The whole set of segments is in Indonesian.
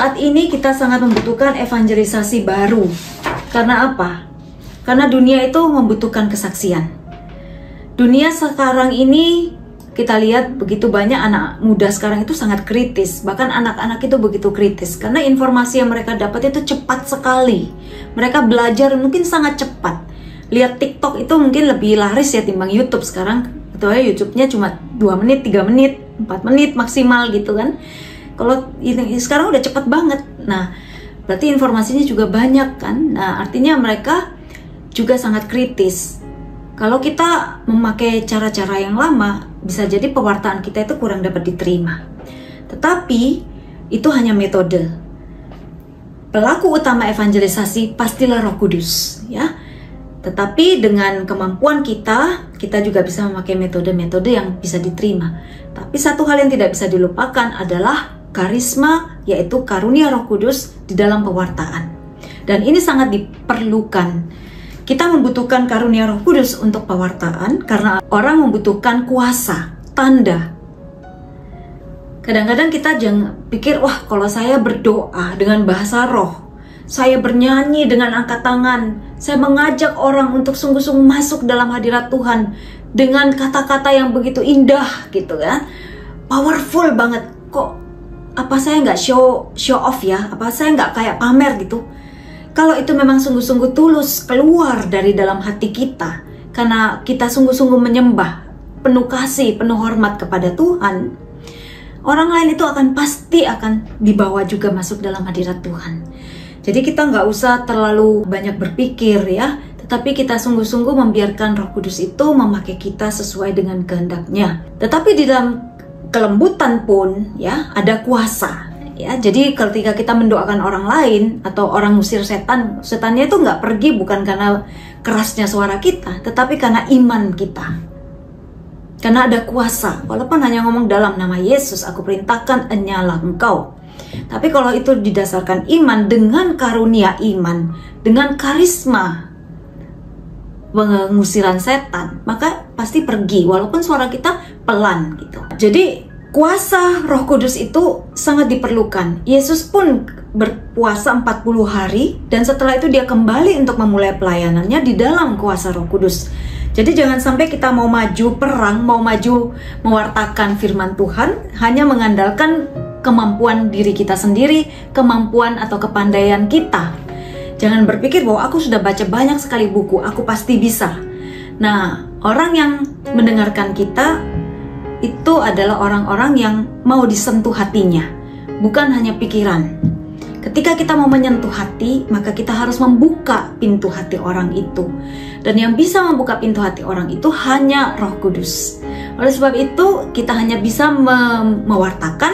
saat ini kita sangat membutuhkan evangelisasi baru. Karena apa? Karena dunia itu membutuhkan kesaksian. Dunia sekarang ini kita lihat begitu banyak anak muda sekarang itu sangat kritis. Bahkan anak-anak itu begitu kritis. Karena informasi yang mereka dapat itu cepat sekali. Mereka belajar mungkin sangat cepat. Lihat TikTok itu mungkin lebih laris ya timbang YouTube sekarang. Betul ya, YouTube-nya cuma 2 menit, 3 menit, 4 menit maksimal gitu kan. Kalau ini sekarang udah cepat banget. Nah, berarti informasinya juga banyak kan. Nah, artinya mereka juga sangat kritis. Kalau kita memakai cara-cara yang lama, bisa jadi pewartaan kita itu kurang dapat diterima. Tetapi itu hanya metode. Pelaku utama evangelisasi pastilah Roh Kudus, ya. Tetapi dengan kemampuan kita juga bisa memakai metode-metode yang bisa diterima. Tapi satu hal yang tidak bisa dilupakan adalah karisma, yaitu karunia Roh Kudus di dalam pewartaan. Dan ini sangat diperlukan. Kita membutuhkan karunia Roh Kudus untuk pewartaan karena orang membutuhkan kuasa, tanda. Kadang-kadang kita jangan pikir, wah kalau saya berdoa dengan bahasa roh, saya bernyanyi dengan angkat tangan, saya mengajak orang untuk sungguh-sungguh masuk dalam hadirat Tuhan dengan kata-kata yang begitu indah gitu kan, powerful banget. Kok apa saya nggak show off ya? Apa saya nggak kayak pamer gitu? Kalau itu memang sungguh-sungguh tulus keluar dari dalam hati kita, karena kita sungguh-sungguh menyembah, penuh kasih, penuh hormat kepada Tuhan, orang lain itu pasti akan dibawa juga masuk dalam hadirat Tuhan. Jadi kita nggak usah terlalu banyak berpikir ya, tetapi kita sungguh-sungguh membiarkan Roh Kudus itu memakai kita sesuai dengan kehendaknya. Tetapi di dalam kelembutan pun ya ada kuasa. Ya, jadi ketika kita mendoakan orang lain atau orang ngusir setan, setannya itu nggak pergi bukan karena kerasnya suara kita, tetapi karena iman kita. Karena ada kuasa, walaupun hanya ngomong dalam nama Yesus, aku perintahkan enyalah engkau. Tapi kalau itu didasarkan iman dengan karunia iman, dengan karisma pengusiran setan, maka pasti pergi walaupun suara kita pelan gitu. Jadi kuasa Roh Kudus itu sangat diperlukan. Yesus pun berpuasa 40 hari dan setelah itu dia kembali untuk memulai pelayanannya di dalam kuasa Roh Kudus. Jadi jangan sampai kita mau maju perang, mau maju mewartakan firman Tuhan hanya mengandalkan kemampuan diri kita sendiri, kemampuan atau kepandaian kita. Jangan berpikir bahwa aku sudah baca banyak sekali buku, aku pasti bisa. Nah, orang yang mendengarkan kita itu adalah orang-orang yang mau disentuh hatinya, bukan hanya pikiran. Ketika kita mau menyentuh hati, maka kita harus membuka pintu hati orang itu. Dan yang bisa membuka pintu hati orang itu hanya Roh Kudus. Oleh sebab itu, kita hanya bisa mewartakan,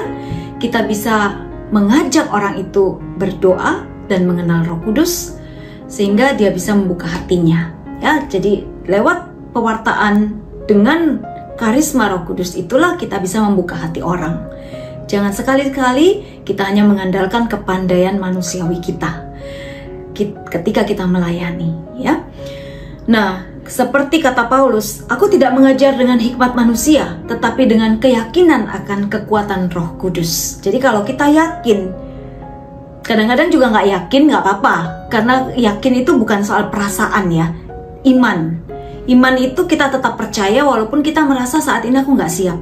kita bisa mengajak orang itu berdoa dan mengenal Roh Kudus, sehingga dia bisa membuka hatinya. Ya, jadi lewat pewartaan dengan karisma Roh Kudus itulah kita bisa membuka hati orang. Jangan sekali-kali kita hanya mengandalkan kepandaian manusiawi kita ketika kita melayani, ya. Nah, seperti kata Paulus, aku tidak mengajar dengan hikmat manusia, tetapi dengan keyakinan akan kekuatan Roh Kudus. Jadi kalau kita yakin, kadang-kadang juga nggak yakin nggak apa-apa, karena yakin itu bukan soal perasaan ya, iman. Iman itu kita tetap percaya walaupun kita merasa saat ini aku nggak siap.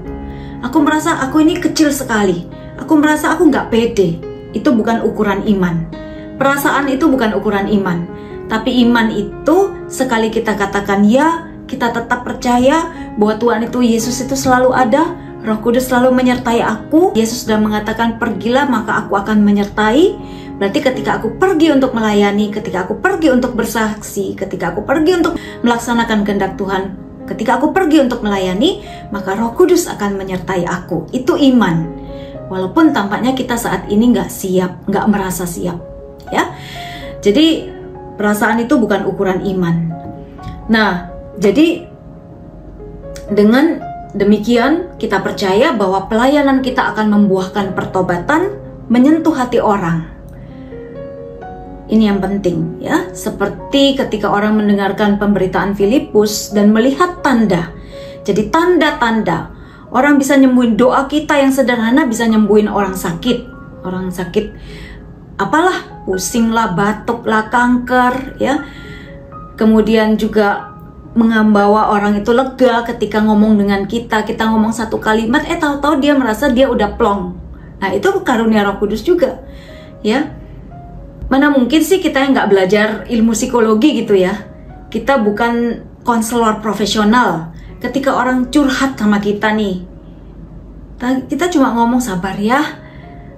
Aku merasa aku ini kecil sekali. Aku merasa aku nggak pede. Itu bukan ukuran iman. Perasaan itu bukan ukuran iman. Tapi iman itu sekali kita katakan ya, kita tetap percaya bahwa Tuhan itu, Yesus itu selalu ada. Roh Kudus selalu menyertai aku. Yesus sudah mengatakan pergilah maka aku akan menyertai. Berarti ketika aku pergi untuk melayani, ketika aku pergi untuk bersaksi, ketika aku pergi untuk melaksanakan kehendak Tuhan, ketika aku pergi untuk melayani, maka Roh Kudus akan menyertai aku. Itu iman. Walaupun tampaknya kita saat ini nggak siap, nggak merasa siap, ya. Jadi perasaan itu bukan ukuran iman. Nah, jadi dengan demikian kita percaya bahwa pelayanan kita akan membuahkan pertobatan, menyentuh hati orang. Ini yang penting ya, seperti ketika orang mendengarkan pemberitaan Filipus dan melihat tanda. Jadi tanda-tanda, orang bisa nyembuhin, doa kita yang sederhana bisa nyembuhin orang sakit. Orang sakit apalah, pusing lah, batuk lah, kanker ya. Kemudian juga membawa orang itu lega ketika ngomong dengan kita ngomong satu kalimat, tahu-tahu dia merasa dia udah plong. Nah, itu karunia Roh Kudus juga ya. Mana mungkin sih kita yang nggak belajar ilmu psikologi gitu ya. Kita bukan konselor profesional. Ketika orang curhat sama kita nih, kita cuma ngomong, sabar ya,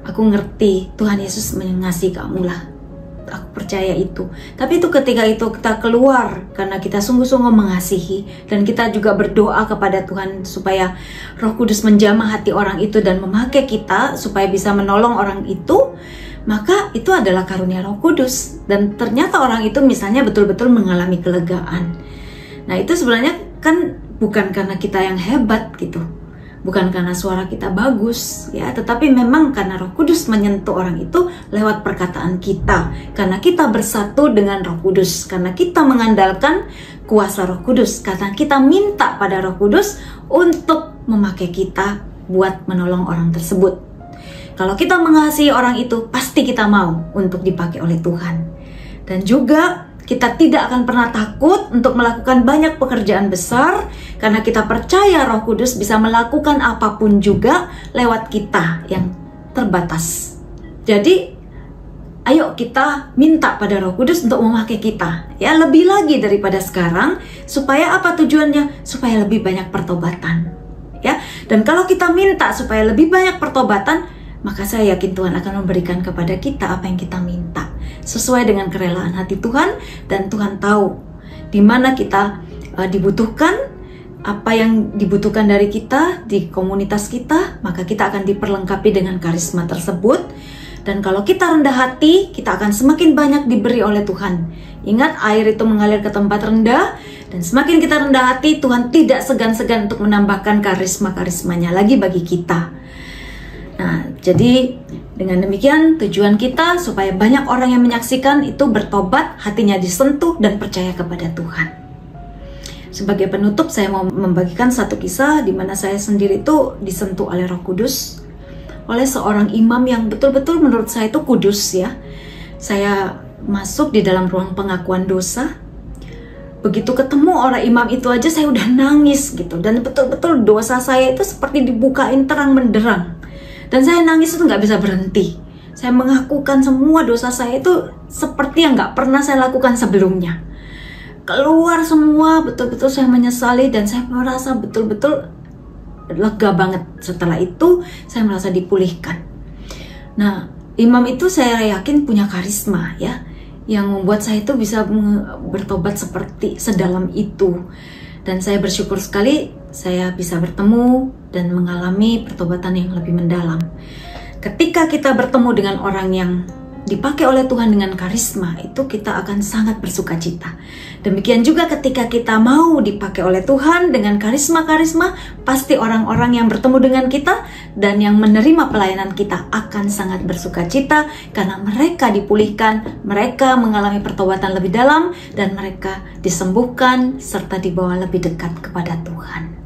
aku ngerti, Tuhan Yesus mengasihi kamu lah, aku percaya itu. Tapi itu ketika itu kita keluar karena kita sungguh-sungguh mengasihi, dan kita juga berdoa kepada Tuhan supaya Roh Kudus menjamah hati orang itu dan memakai kita supaya bisa menolong orang itu, maka itu adalah karunia Roh Kudus. Dan ternyata orang itu misalnya betul-betul mengalami kelegaan. Nah, itu sebenarnya kan bukan karena kita yang hebat gitu, bukan karena suara kita bagus ya, tetapi memang karena Roh Kudus menyentuh orang itu lewat perkataan kita, karena kita bersatu dengan Roh Kudus, karena kita mengandalkan kuasa Roh Kudus, karena kita minta pada Roh Kudus untuk memakai kita buat menolong orang tersebut. Kalau kita mengasihi orang itu, pasti kita mau untuk dipakai oleh Tuhan. Dan juga kita tidak akan pernah takut untuk melakukan banyak pekerjaan besar, karena kita percaya Roh Kudus bisa melakukan apapun juga lewat kita yang terbatas. Jadi, ayo kita minta pada Roh Kudus untuk memakai kita. Ya, lebih lagi daripada sekarang. Supaya apa tujuannya? Supaya lebih banyak pertobatan. Ya, dan kalau kita minta supaya lebih banyak pertobatan, maka saya yakin Tuhan akan memberikan kepada kita apa yang kita minta, sesuai dengan kerelaan hati Tuhan. Dan Tuhan tahu di mana kita dibutuhkan, apa yang dibutuhkan dari kita di komunitas kita, maka kita akan diperlengkapi dengan karisma tersebut. Dan kalau kita rendah hati, kita akan semakin banyak diberi oleh Tuhan. Ingat, air itu mengalir ke tempat rendah, dan semakin kita rendah hati, Tuhan tidak segan-segan untuk menambahkan karisma-karismanya lagi bagi kita. Nah, jadi dengan demikian tujuan kita supaya banyak orang yang menyaksikan itu bertobat, hatinya disentuh dan percaya kepada Tuhan. Sebagai penutup, saya mau membagikan satu kisah di mana saya sendiri itu disentuh oleh Roh Kudus, oleh seorang imam yang betul-betul menurut saya itu kudus ya. Saya masuk di dalam ruang pengakuan dosa. Begitu ketemu orang imam itu aja saya udah nangis gitu, dan betul-betul dosa saya itu seperti dibukain terang benderang. Dan saya nangis itu nggak bisa berhenti. Saya mengakukan semua dosa saya itu seperti yang nggak pernah saya lakukan sebelumnya. Keluar semua, betul-betul saya menyesali, dan saya merasa betul-betul lega banget. Setelah itu saya merasa dipulihkan. Nah, imam itu saya yakin punya karisma ya, yang membuat saya itu bisa bertobat seperti sedalam itu. Dan saya bersyukur sekali saya bisa bertemu dan mengalami pertobatan yang lebih mendalam. Ketika kita bertemu dengan orang yang dipakai oleh Tuhan dengan karisma, itu kita akan sangat bersuka cita. Demikian juga ketika kita mau dipakai oleh Tuhan dengan karisma-karisma, pasti orang-orang yang bertemu dengan kita dan yang menerima pelayanan kita akan sangat bersuka cita, karena mereka dipulihkan, mereka mengalami pertobatan lebih dalam, dan mereka disembuhkan serta dibawa lebih dekat kepada Tuhan.